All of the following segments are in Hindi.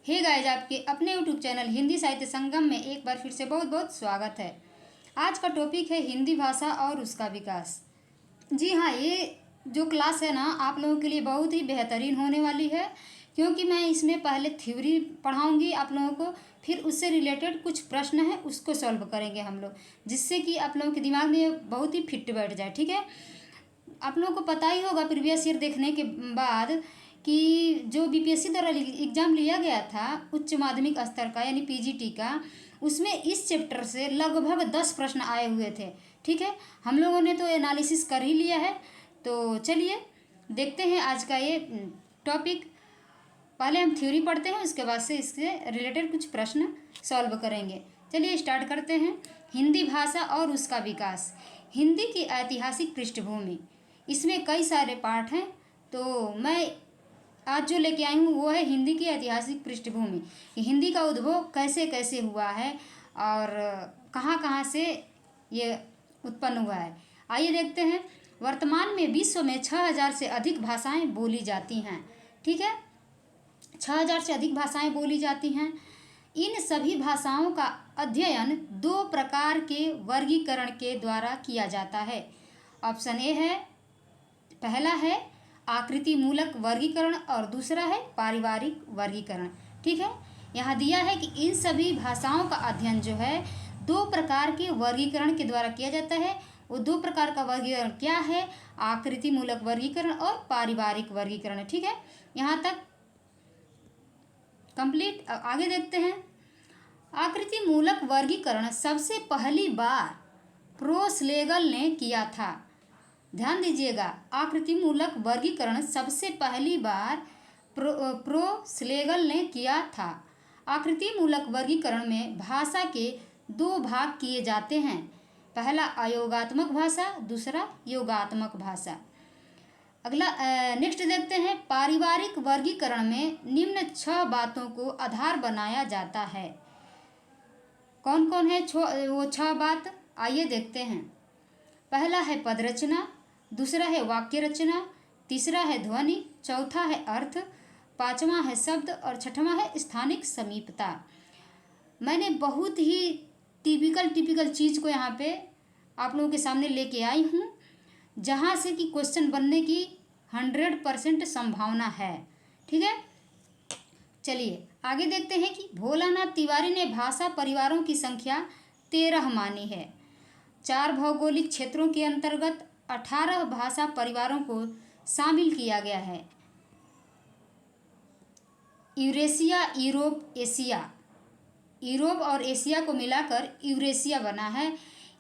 हे गाइस, आपके अपने यूट्यूब चैनल हिंदी साहित्य संगम में एक बार फिर से बहुत बहुत स्वागत है। आज का टॉपिक है हिंदी भाषा और उसका विकास। जी हाँ, ये जो क्लास है ना आप लोगों के लिए बहुत ही बेहतरीन होने वाली है, क्योंकि मैं इसमें पहले थ्योरी पढ़ाऊंगी आप लोगों को, फिर उससे रिलेटेड कुछ प्रश्न है उसको सॉल्व करेंगे हम लोग, जिससे कि आप लोगों के दिमाग में बहुत ही फिट बैठ जाए। ठीक है, आप लोगों को पता ही होगा प्रीवियस ईयर देखने के बाद कि जो बीपीएससी द्वारा एग्ज़ाम लिया गया था उच्च माध्यमिक स्तर का यानी पीजीटी का, उसमें इस चैप्टर से लगभग 10 प्रश्न आए हुए थे। ठीक है, हम लोगों ने तो एनालिसिस कर ही लिया है। तो चलिए देखते हैं आज का ये टॉपिक। पहले हम थ्योरी पढ़ते हैं, उसके बाद से इससे रिलेटेड कुछ प्रश्न सॉल्व करेंगे। चलिए स्टार्ट करते हैं। हिंदी भाषा और उसका विकास। हिंदी की ऐतिहासिक पृष्ठभूमि, इसमें कई सारे पार्ट हैं, तो मैं आज जो लेके आई हूँ वो है हिंदी की ऐतिहासिक पृष्ठभूमि। हिंदी का उद्भव कैसे कैसे हुआ है और कहाँ कहाँ से ये उत्पन्न हुआ है, आइए देखते हैं। वर्तमान में विश्व में 6000 से अधिक भाषाएं बोली जाती हैं। ठीक है, 6000 से अधिक भाषाएं बोली जाती हैं। इन सभी भाषाओं का अध्ययन 2 प्रकार के वर्गीकरण के द्वारा किया जाता है। ऑप्शन ए है, पहला है आकृति मूलक वर्गीकरण और दूसरा है पारिवारिक वर्गीकरण। ठीक है, यहाँ दिया है कि इन सभी भाषाओं का अध्ययन जो है 2 प्रकार के वर्गीकरण के द्वारा किया जाता है। वो 2 प्रकार का वर्गीकरण क्या है? आकृति मूलक वर्गीकरण और पारिवारिक वर्गीकरण। ठीक है, यहाँ तक कंप्लीट। आगे देखते हैं। आकृति मूलक वर्गीकरण सबसे पहली बार प्रोस्लेगल ने किया था। ध्यान दीजिएगा, आकृति मूलक वर्गीकरण सबसे पहली बार प्रोस्लेगल ने किया था। आकृति मूलक वर्गीकरण में भाषा के 2 भाग किए जाते हैं, पहला अयोगात्मक भाषा, दूसरा योगात्मक भाषा। अगला नेक्स्ट देखते हैं। पारिवारिक वर्गीकरण में निम्न 6 बातों को आधार बनाया जाता है। कौन कौन है वो 6 बात, आइए देखते हैं। पहला है पद रचना, दूसरा है वाक्य रचना, तीसरा है ध्वनि, चौथा है अर्थ, पांचवा है शब्द और छठवां है स्थानिक समीपता। मैंने बहुत ही टिपिकल चीज़ को यहाँ पे आप लोगों के सामने लेके आई हूँ, जहाँ से कि क्वेश्चन बनने की 100% संभावना है। ठीक है, चलिए आगे देखते हैं कि भोलानाथ तिवारी ने भाषा परिवारों की संख्या 13 मानी है। 4 भौगोलिक क्षेत्रों के अंतर्गत 18 भाषा परिवारों को शामिल किया गया है। Eurasia, Europe, Asia. यूरोप और एशिया को मिलाकर यूरेशिया बना है।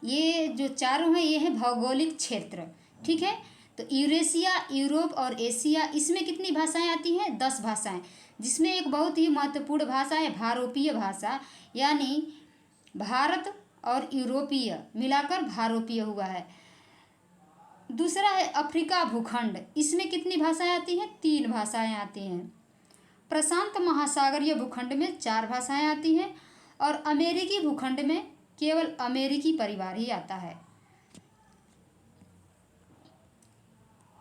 ये जो चारों हैं ये हैं भौगोलिक क्षेत्र। ठीक है, तो यूरेशिया, यूरोप और एशिया, इसमें कितनी भाषाएं आती हैं? 10 भाषाएं, जिसमें एक बहुत ही महत्वपूर्ण भाषा है भारोपीय भाषा, यानी भारत और यूरोपीय मिलाकर भारोपीय हुआ है। दूसरा है अफ्रीका भूखंड, इसमें कितनी भाषाएं आती हैं? 3 भाषाएं आती हैं। प्रशांत महासागरीय भूखंड में 4 भाषाएं आती हैं और अमेरिकी भूखंड में केवल अमेरिकी परिवार ही आता है।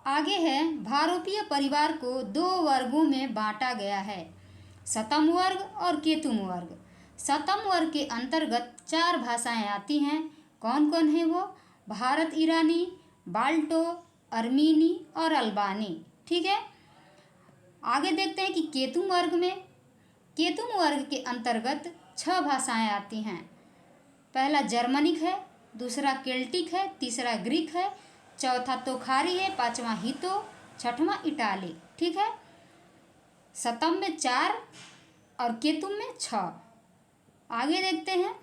आगे है, भारोपीय परिवार को 2 वर्गों में बांटा गया है, शतम वर्ग और केतुम वर्ग। शतम वर्ग के अंतर्गत 4 भाषाएं आती हैं। कौन कौन है वो? भारत ईरानी, बाल्टो, अर्मीनी और अल्बानी। ठीक है, आगे देखते हैं कि केतुम वर्ग में, केतुम वर्ग के अंतर्गत 6 भाषाएं आती हैं। पहला जर्मनिक है, दूसरा केल्टिक है, तीसरा ग्रीक है, चौथा तोखारी है, पांचवा हितो, छठवां इटाली। ठीक है, शतम में 4 और केतुम में 6। आगे देखते हैं।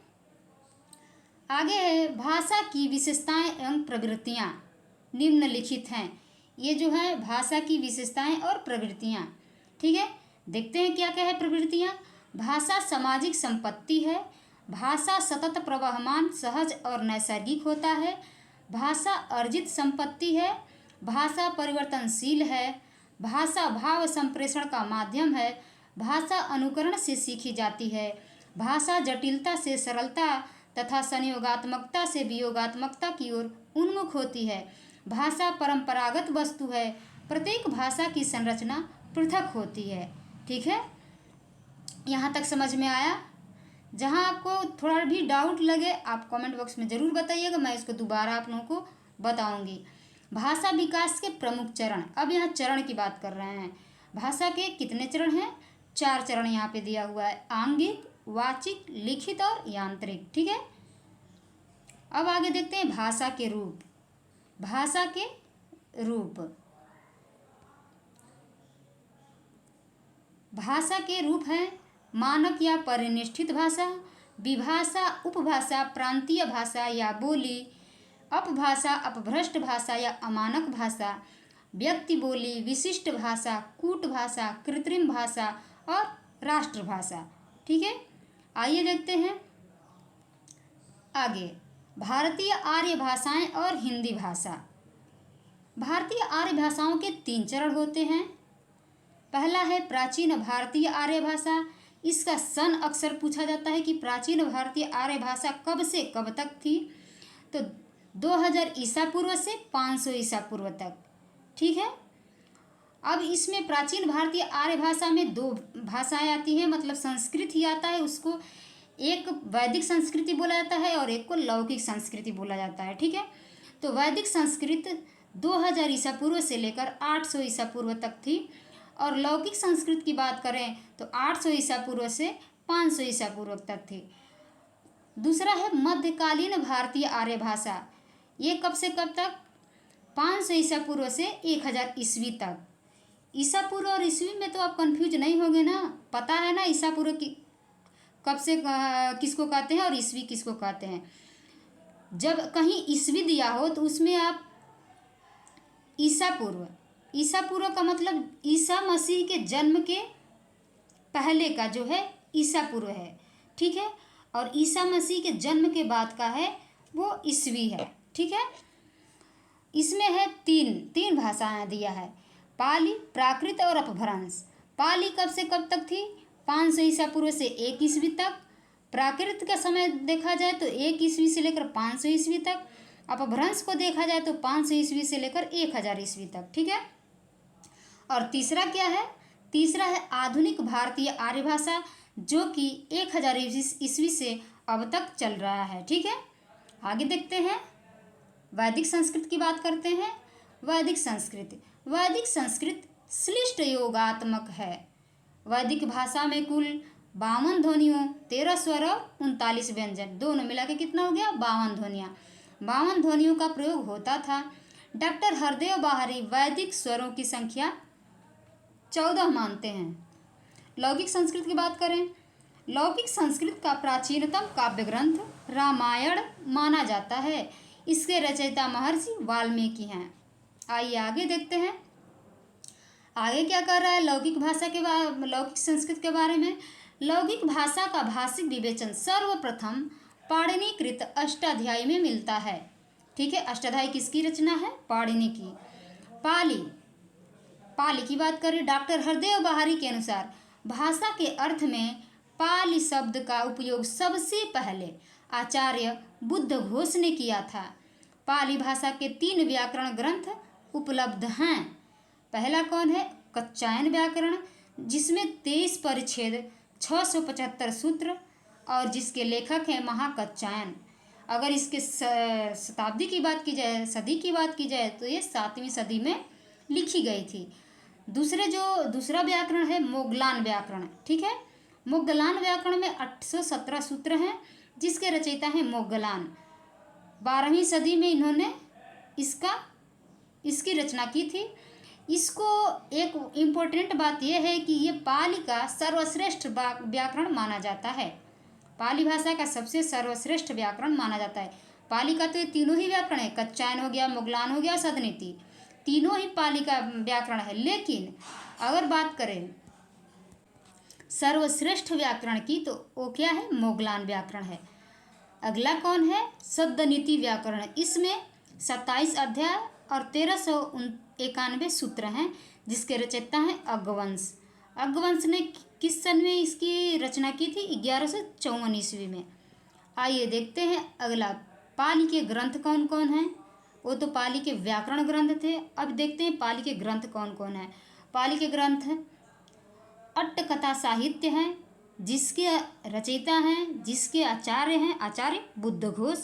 आगे है भाषा की विशेषताएं एवं प्रवृत्तियां निम्नलिखित हैं। ये जो है भाषा की विशेषताएं और प्रवृत्तियां। ठीक है, देखते हैं क्या क्या है प्रवृत्तियां। भाषा सामाजिक संपत्ति है। भाषा सतत प्रवहमान, सहज और नैसर्गिक होता है। भाषा अर्जित संपत्ति है। भाषा परिवर्तनशील है। भाषा भाव संप्रेषण का माध्यम है। भाषा अनुकरण से सीखी जाती है। भाषा जटिलता से सरलता तथा संयोगात्मकता से वियोगात्मकता की ओर उन्मुख होती है। भाषा परंपरागत वस्तु है। प्रत्येक भाषा की संरचना पृथक होती है। ठीक है, यहाँ तक समझ में आया? जहाँ आपको थोड़ा भी डाउट लगे आप कमेंट बॉक्स में ज़रूर बताइएगा, मैं इसको दोबारा आप लोगों को बताऊंगी। भाषा विकास के प्रमुख चरण, अब यहाँ चरण की बात कर रहे हैं। भाषा के कितने चरण हैं? 4 चरण यहाँ पे दिया हुआ है, आंगिक, वाचिक, लिखित और यांत्रिक। ठीक है, अब आगे देखते हैं भाषा के रूप। भाषा के रूप, भाषा के रूप हैं मानक या परिनिष्ठित भाषा, विभाषा, उपभाषा, प्रांतीय भाषा या बोली, अपभाषा, अपभ्रष्ट भाषा या अमानक भाषा, व्यक्ति बोली, विशिष्ट भाषा, कूट भाषा, कृत्रिम भाषा और राष्ट्रभाषा। ठीक है, आइए देखते हैं आगे भारतीय आर्य भाषाएं और हिंदी भाषा। भारतीय आर्य भाषाओं के 3 चरण होते हैं। पहला है प्राचीन भारतीय आर्य भाषा। इसका सन अक्सर पूछा जाता है कि प्राचीन भारतीय आर्य भाषा कब से कब तक थी, तो 2000 ईसा पूर्व से 500 ईसा पूर्व तक। ठीक है, अब इसमें प्राचीन भारतीय आर्य भाषा में 2 भाषाएं आती हैं, मतलब संस्कृत ही आता है, उसको एक वैदिक संस्कृति बोला जाता है और एक को लौकिक संस्कृति बोला जाता है। ठीक है, तो वैदिक संस्कृत 2000 ईसा पूर्व से लेकर 800 ईसा पूर्व तक थी, और लौकिक संस्कृत की बात करें तो 800 ईसा पूर्व से 500 ईसा पूर्व तक थी। दूसरा है मध्यकालीन भारतीय आर्य भाषा। ये कब से कब तक? 500 ईसा पूर्व से 1000 ईस्वी तक। ईसा पूर्व और ईस्वी में तो आप कंफ्यूज नहीं होंगे ना, पता है ना ईसा पूर्व की कब से किसको कहते हैं और ईस्वी किसको कहते हैं। जब कहीं ईस्वी दिया हो तो उसमें आप ईसा पूर्व, ईसा पूर्व का मतलब ईसा मसीह के जन्म के पहले का जो है ईसा पूर्व है। ठीक है, और ईसा मसीह के जन्म के बाद का है वो ईस्वी है। ठीक है, इसमें है तीन भाषाएं दिया है, पाली, प्राकृत और अपभ्रंश। पाली कब से कब तक थी? 500 ईसा पूर्व से 1 ईस्वी तक। प्राकृत का समय देखा जाए तो 1 ईस्वी से लेकर 500 ईस्वी तक। अपभ्रंश को देखा जाए तो 500 ईस्वी से लेकर 1000 ईस्वी तक। ठीक है, और तीसरा क्या है? तीसरा है आधुनिक भारतीय आर्य भाषा, जो कि 1000 ईस्वी से अब तक चल रहा है। ठीक है, आगे देखते हैं वैदिक संस्कृत की बात करते हैं। वैदिक संस्कृत श्लिष्ट योगात्मक है। वैदिक भाषा में कुल 52 ध्वनियों, 13 स्वर और 39 व्यंजन, दोनों मिला के कितना हो गया? 52 ध्वनियाँ। 52 ध्वनियों का प्रयोग होता था। डॉक्टर हरदेव बाहरी वैदिक स्वरों की संख्या 14 मानते हैं। लौकिक संस्कृत की बात करें, लौकिक संस्कृत का प्राचीनतम काव्य ग्रंथ रामायण माना जाता है। इसके रचयिता महर्षि वाल्मीकि हैं। आइए आगे देखते हैं आगे क्या कर रहा है लौकिक भाषा के लौकिक संस्कृत के बारे में। लौकिक भाषा का भाषिक विवेचन सर्वप्रथम पाणिनिकृत अष्टाध्यायी में मिलता है। ठीक है, अष्टाध्यायी किसकी रचना है? पाणिनि की। पाली की बात करें, डॉक्टर हरदेव बाहरी के अनुसार भाषा के अर्थ में पाली शब्द का उपयोग सबसे पहले आचार्य बुद्ध घोष ने किया था। पाली भाषा के 3 व्याकरण ग्रंथ उपलब्ध हैं। पहला कौन है? कच्चायन व्याकरण, जिसमें 23 परिच्छेद, 675 सूत्र और जिसके लेखक हैं महाकच्चायन। अगर इसके शताब्दी की बात की जाए, सदी की बात की जाए तो ये 7वीं सदी में लिखी गई थी। दूसरा व्याकरण है मोगलान व्याकरण। ठीक है, मोगलान व्याकरण में 817 सूत्र हैं, जिसके रचयिता हैं मोगलान। 12वीं सदी में इन्होंने इसकी रचना की थी। इसको एक इम्पोर्टेंट बात यह है कि ये पाली का सर्वश्रेष्ठ व्याकरण माना जाता है। पाली भाषा का सबसे सर्वश्रेष्ठ व्याकरण माना जाता है। पाली का तो ये तीनों ही व्याकरण है, कच्चायन हो गया, मोगलान हो गया, सदनीति, तीनों ही पाली का व्याकरण है। लेकिन अगर बात करें सर्वश्रेष्ठ व्याकरण की तो वो क्या है? मोगलान व्याकरण है। अगला कौन है? सदनीति व्याकरण। इसमें 27 अध्याय और 1391 सूत्र हैं, जिसके रचयिता हैं अग्गवंश। अग्गवंश ने किस सन में इसकी रचना की थी? 1154 ईस्वी में। आइए देखते हैं अगला, पाली के ग्रंथ कौन कौन हैं। वो तो पाली के व्याकरण ग्रंथ थे। अब देखते हैं पाली के ग्रंथ कौन कौन हैं। पाली के ग्रंथ अट्टकथा साहित्य हैं, जिसके रचयिता हैं, जिसके आचार्य हैं आचार्य बुद्धघोष,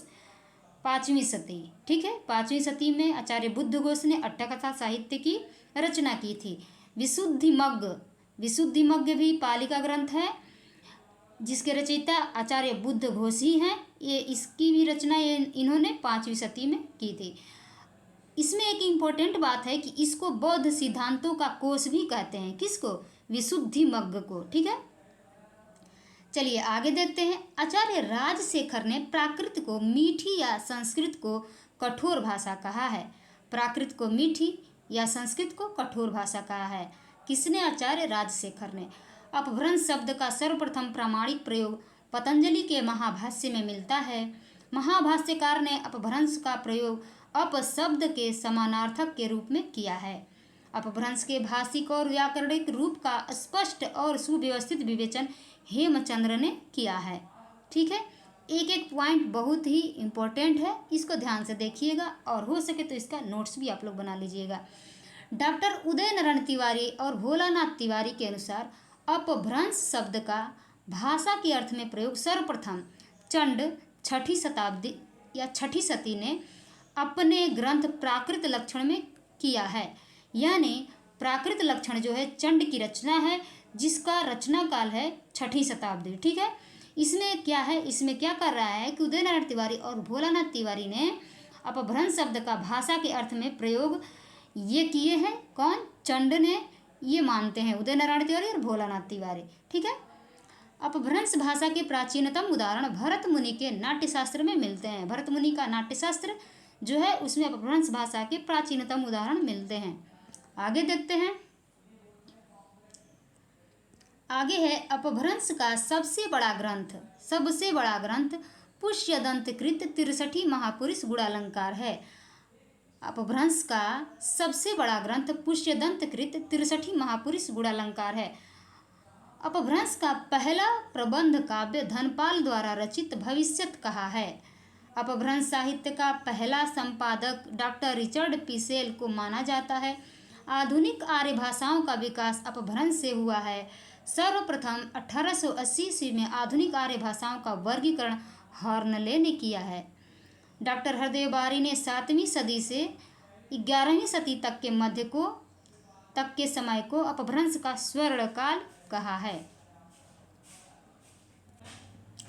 5वीं शती। ठीक है, 5वीं शती में आचार्य बुद्धघोष ने अट्टकथा साहित्य की रचना की थी। विशुद्धिमग्ग भी पाली का ग्रंथ है, जिसके रचयिता आचार्य बुद्धघोष ही हैं। ये इसकी भी रचना इन्होंने 5वीं शती में की थी। इसमें एक इम्पोर्टेंट बात है कि इसको बौद्ध सिद्धांतों का कोश भी कहते हैं। किसको? विशुद्धिमग्ग को। ठीक है, चलिए आगे देखते हैं। आचार्य राजशेखर ने प्राकृत को मीठी या संस्कृत को कठोर भाषा कहा है। प्राकृत को मीठी या संस्कृत को कठोर भाषा कहा है। किसने? आचार्य राजशेखर ने। अपभ्रंश शब्द का सर्वप्रथम प्रामाणिक प्रयोग पतंजलि के महाभाष्य में मिलता है। महाभाष्यकार ने अपभ्रंश का प्रयोग अप शब्द के समानार्थक के रूप में किया है। अपभ्रंश के भाषिक और व्याकरणिक रूप का स्पष्ट और सुव्यवस्थित विवेचन हेमचंद्र ने किया है। ठीक है, एक एक पॉइंट बहुत ही इम्पोर्टेंट है, इसको ध्यान से देखिएगा और हो सके तो इसका नोट्स भी आप लोग बना लीजिएगा। डॉक्टर उदय नारायण तिवारी और भोलानाथ तिवारी के अनुसार अपभ्रंश शब्द का भाषा के अर्थ में प्रयोग सर्वप्रथम चंड 6ठी शताब्दी या 6ठी शती ने अपने ग्रंथ प्राकृत लक्षण में किया है। यानी प्राकृत लक्षण जो है चंड की रचना है, जिसका रचना काल है 6ठी शताब्दी। ठीक है, इसमें क्या है, इसमें क्या कर रहा है कि उदय नारायण तिवारी और भोलानाथ तिवारी ने अपभ्रंश शब्द का भाषा के अर्थ में प्रयोग ये किए हैं। कौन? चंड ने, ये मानते हैं उदय नारायण तिवारी और भोलानाथ तिवारी। ठीक है, अपभ्रंश भाषा के प्राचीनतम उदाहरण भरत मुनि के नाट्यशास्त्र में मिलते हैं। भरत मुनि का नाट्यशास्त्र जो है उसमें अपभ्रंश भाषा के प्राचीनतम उदाहरण मिलते हैं। आगे देखते हैं। आगे है अपभ्रंश का सबसे बड़ा ग्रंथ पुष्यदंत कृत 63 महापुरुष गुणालंकार है। अपभ्रंश का सबसे बड़ा ग्रंथ पुष्यदंत कृत 63 महापुरुष गुणालंकार है। अपभ्रंश का पहला प्रबंध काव्य धनपाल द्वारा रचित भविष्यत कहा है। अपभ्रंश साहित्य का पहला संपादक डॉक्टर रिचर्ड पीसेल को माना जाता है। आधुनिक आर्य भाषाओं का विकास अपभ्रंश से हुआ है। सर्वप्रथम 1880 ईस्वी में आधुनिक आर्य भाषाओं का वर्गीकरण हॉर्नले ने किया है। डॉक्टर हरदेव बारी ने 7वीं सदी से 11वीं सदी तक के तक के समय को अपभ्रंश का स्वर्णकाल कहा है।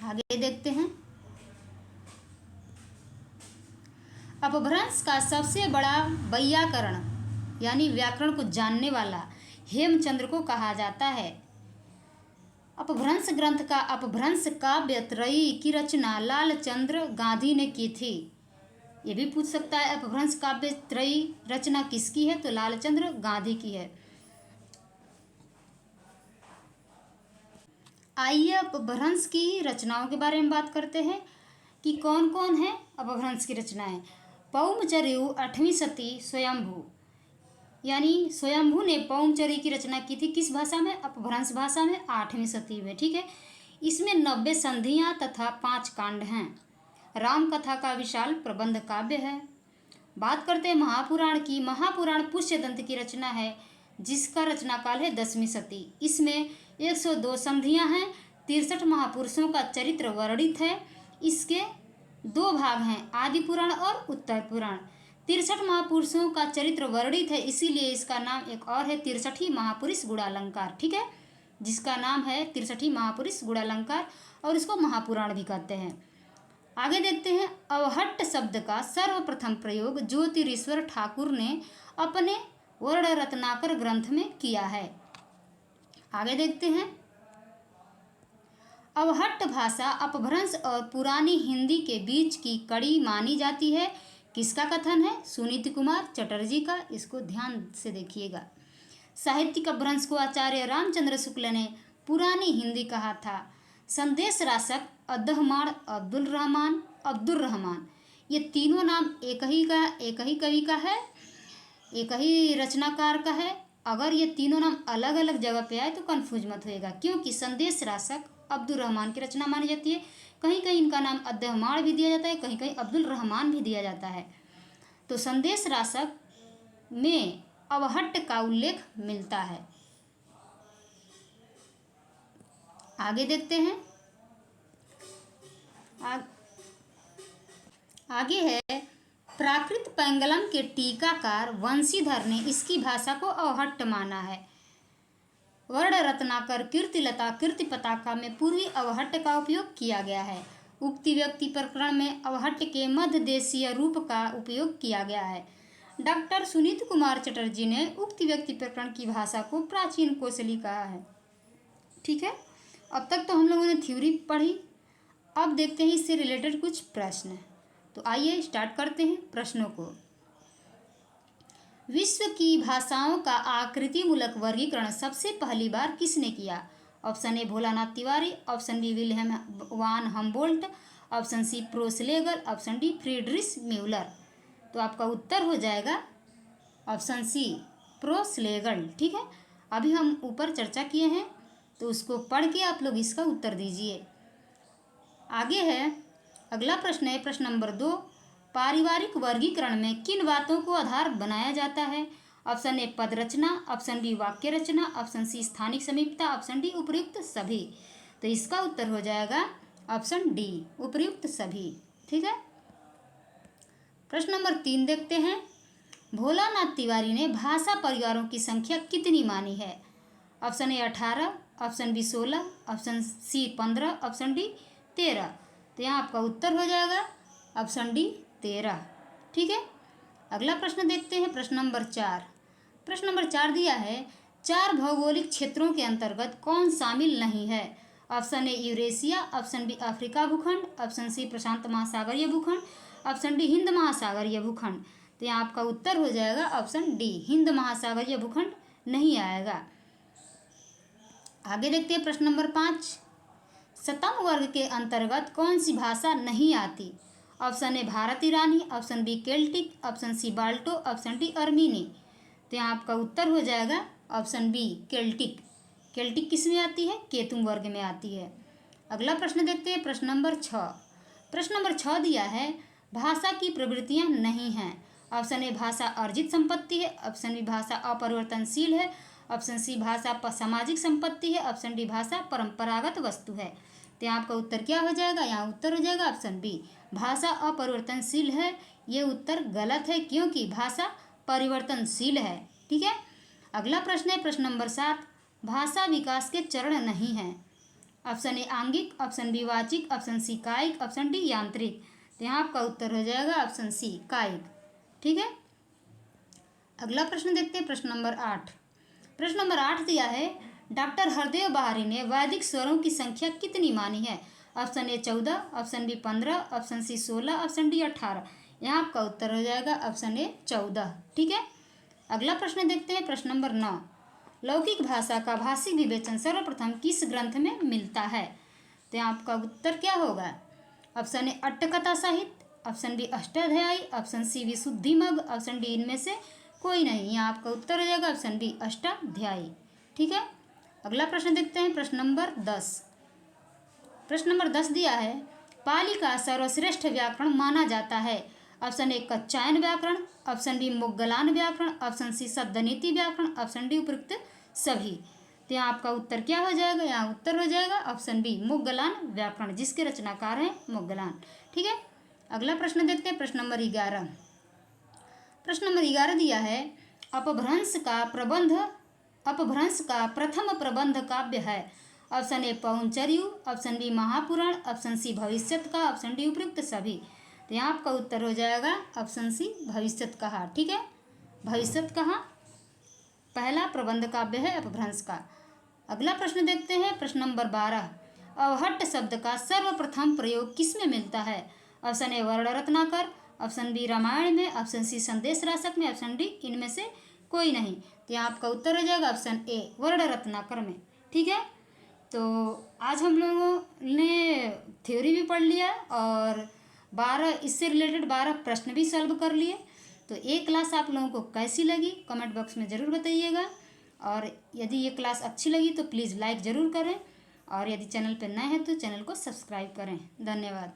आगे देखते हैं। अपभ्रंश का सबसे बड़ा वैयाकरण यानी व्याकरण को जानने वाला हेमचंद्र को कहा जाता है। अपभ्रंश ग्रंथ का अपभ्रंश काव्य त्रयी की रचना लालचंद्र गांधी ने की थी। ये भी पूछ सकता है अपभ्रंश काव्य त्रयी रचना किसकी है, तो लालचंद्र गांधी की है। आइए अपभ्रंश की रचनाओं के बारे में बात करते हैं कि कौन कौन है अपभ्रंश की रचनाएं। पौमचर्यु 8वीं शती स्वयंभू, यानी स्वयंभू ने पौमचर्य की रचना की थी। किस भाषा में? अपभ्रंश भाषा में, 8वीं शती में। ठीक है, इसमें 90 संधियां तथा 5 कांड हैं। राम कथा का विशाल प्रबंध काव्य है। बात करते हैं महापुराण की। महापुराण पुष्यदंत की रचना है, जिसका रचना काल है 10वीं शती। इसमें 102 संधियां हैं। 63 महापुरुषों का चरित्र वर्णित है। इसके 2 भाग हैं, आदि पुराण और उत्तर पुराण। 63 महापुरुषों का चरित्र वर्णित है, इसीलिए इसका नाम एक और है 63 महापुरुष गुणालंकार। ठीक है, जिसका नाम है 63 महापुरुष गुणालंकार और इसको महापुराण भी कहते हैं। आगे देखते हैं। अवहट्ट शब्द का सर्वप्रथम प्रयोग ज्योतिरीश्वर ठाकुर ने अपने वर्ण रत्नाकर ग्रंथ में किया है। आगे देखते हैं। अवहट्ट भाषा अपभ्रंश और पुरानी हिंदी के बीच की कड़ी मानी जाती है। किसका कथन है? सुनीति कुमार चटर्जी का। इसको ध्यान से देखिएगा। साहित्यिक अपभ्रंश को आचार्य रामचंद्र शुक्ल ने पुरानी हिंदी कहा था। संदेश राशक अद्दहमाण अब्दुल रहमान, ये तीनों नाम एक ही कवि का है, एक ही रचनाकार का है। अगर ये तीनों नाम अलग अलग जगह पे आए तो कंफ्यूज मत होएगा, क्योंकि संदेश राशक अब्दुल रहमान की रचना मानी जाती है। कहीं कहीं इनका नाम अद्दहमाण भी दिया जाता है, कहीं कहीं अब्दुल रहमान भी दिया जाता है। तो संदेश राशक में अवहट्ट का उल्लेख मिलता है। आगे देखते हैं। आगे है, प्राकृत पेंगलम के टीकाकार वंशीधर ने इसकी भाषा को अवहट्ट माना है। वर्ण रत्नाकर कीर्तिलता कीर्ति पताका में पूर्वी अवहट्ट का उपयोग किया गया है। उक्ति व्यक्ति प्रकरण में अवहट्ट के मध्य देशीय रूप का उपयोग किया गया है। डॉक्टर सुनीत कुमार चटर्जी ने उक्ति व्यक्ति प्रकरण की भाषा को प्राचीन कौशली कहा है। ठीक है, अब तक तो हम लोगों ने थ्योरी पढ़ी, अब देखते हैं इससे रिलेटेड कुछ प्रश्न। तो आइए स्टार्ट करते हैं प्रश्नों को। विश्व की भाषाओं का आकृतिमूलक वर्गीकरण सबसे पहली बार किसने किया? Option A Bholanath Tiwari, option B Wilhelm von Humboldt, option C प्रोसलेगल, ऑप्शन डी फ्रीडरिश म्यूलर। तो आपका उत्तर हो जाएगा ऑप्शन सी प्रोसलेगल। ठीक है, अभी हम ऊपर चर्चा किए हैं तो उसको पढ़ के आप लोग इसका उत्तर दीजिए। आगे है, अगला प्रश्न है प्रश्न नंबर 2। पारिवारिक वर्गीकरण में किन बातों को आधार बनाया जाता है? ऑप्शन ए पद रचना, ऑप्शन बी वाक्य रचना, ऑप्शन सी स्थानिक समीपता, ऑप्शन डी उपर्युक्त सभी। तो इसका उत्तर हो जाएगा ऑप्शन डी उपर्युक्त सभी। ठीक है, प्रश्न नंबर 3 देखते हैं। भोलानाथ तिवारी ने भाषा परिवारों की संख्या कितनी मानी है? Option A 18, option B 16, option C 15, option D 13। तो यहाँ आपका उत्तर हो जाएगा ऑप्शन डी 13। ठीक है, अगला प्रश्न देखते हैं प्रश्न नंबर 4। प्रश्न नंबर 4 दिया है, 4 भौगोलिक क्षेत्रों के अंतर्गत कौन शामिल नहीं है? Option A Eurasia, option B Africa भूखंड, ऑप्शन सी प्रशांत महासागरीय भूखंड, ऑप्शन डी हिंद महासागरीय भूखंड। तो यहाँ आपका उत्तर हो जाएगा ऑप्शन डी हिंद महासागरीय भूखंड नहीं आएगा। आगे देखते हैं प्रश्न नंबर 5। सतम वर्ग के अंतर्गत कौन सी भाषा नहीं आती? ऑप्शन ए भारत ईरानी, option B Celtic, option C Balto, option D अर्मीनी। तो यहाँ आपका उत्तर हो जाएगा ऑप्शन बी केल्टिक। केल्टिक किस में आती है? केतुम वर्ग में आती है। अगला प्रश्न देखते हैं प्रश्न नंबर 6। प्रश्न नंबर 6 दिया है, भाषा की प्रवृत्तियाँ नहीं हैं। ऑप्शन ए भाषा अर्जित संपत्ति है, ऑप्शन बी भाषा अपरिवर्तनशील है, ऑप्शन सी भाषा सामाजिक संपत्ति है, ऑप्शन डी भाषा परंपरागत वस्तु है। तो यहाँ आपका उत्तर क्या हो जाएगा? यहाँ उत्तर हो जाएगा ऑप्शन बी भाषा अपरिवर्तनशील है। ये उत्तर गलत है क्योंकि भाषा परिवर्तनशील है। ठीक है, अगला प्रश्न है प्रश्न नंबर 7। भाषा विकास के चरण नहीं हैं। ऑप्शन ए आंगिक, ऑप्शन बी वाचिक, ऑप्शन सी कायिक, ऑप्शन डी यांत्रिक। तो यहाँ आपका उत्तर हो जाएगा ऑप्शन सी कायिक। ठीक है, अगला प्रश्न देखते हैं प्रश्न नंबर 8। प्रश्न नंबर 8 दिया है, डॉक्टर हरदेव बहारी ने वैदिक स्वरों की संख्या कितनी मानी है? Option A 14, option B 15, option C 16, option D 18। यहाँ आपका उत्तर हो जाएगा ऑप्शन ए 14। ठीक है, अगला प्रश्न देखते हैं प्रश्न नंबर 9। लौकिक भाषा का भाषिक विवेचन सर्वप्रथम किस ग्रंथ में मिलता है? तो यहाँ आपका उत्तर क्या होगा? ऑप्शन ए अट्टकथा साहित्य, option B Ashtadhyayi, option C Visuddhimagga, option D इनमें से कोई नहीं। यहाँ आपका उत्तर हो जाएगा ऑप्शन बी अष्टाध्यायी। ठीक है, अगला प्रश्न देखते हैं प्रश्न नंबर 10। प्रश्न नंबर 10 दिया है, पाली का सर्वश्रेष्ठ व्याकरण माना जाता है। ऑप्शन ए कच्चायन व्याकरण, ऑप्शन बी मुगलान व्याकरण, ऑप्शन सी सद्दनीति व्याकरण, ऑप्शन डी उपयुक्त सभी। तो यहाँ आपका उत्तर क्या हो जाएगा? यहाँ उत्तर हो जाएगा ऑप्शन बी मुगलान व्याकरण, जिसके रचनाकार हैं मुगलान। ठीक है, अगला प्रश्न देखते हैं प्रश्न नंबर 11। प्रश्न नंबर 11 दिया है, अपभ्रंश का प्रथम प्रबंध काव्य है। ऑप्शन ए पौंचर्यु, option B Mahapurana, option C भविष्यत का, ऑप्शन डी उपयुक्त सभी। तो यहाँ आपका उत्तर हो जाएगा ऑप्शन सी भविष्यत कहा। ठीक है, भविष्यत कहा पहला प्रबंध काव्य है अपभ्रंश का। अगला प्रश्न देखते हैं प्रश्न नंबर 12। अवहट्ट शब्द का सर्वप्रथम प्रयोग किसमें मिलता है? ऑप्शन ए वर्ण रत्नाकर, ऑप्शन बी रामायण में, ऑप्शन सी संदेश राशक में, ऑप्शन डी इनमें से कोई नहीं। तो यहाँ आपका उत्तर हो जाएगा ऑप्शन ए वर्ण रत्नाकर में। ठीक है, तो आज हम लोगों ने थ्योरी भी पढ़ लिया और 12 इससे रिलेटेड 12 प्रश्न भी सॉल्व कर लिए। तो ये क्लास आप लोगों को कैसी लगी कमेंट बॉक्स में ज़रूर बताइएगा, और यदि ये क्लास अच्छी लगी तो प्लीज़ लाइक ज़रूर करें, और यदि चैनल पर नए हैं तो चैनल को सब्सक्राइब करें। धन्यवाद।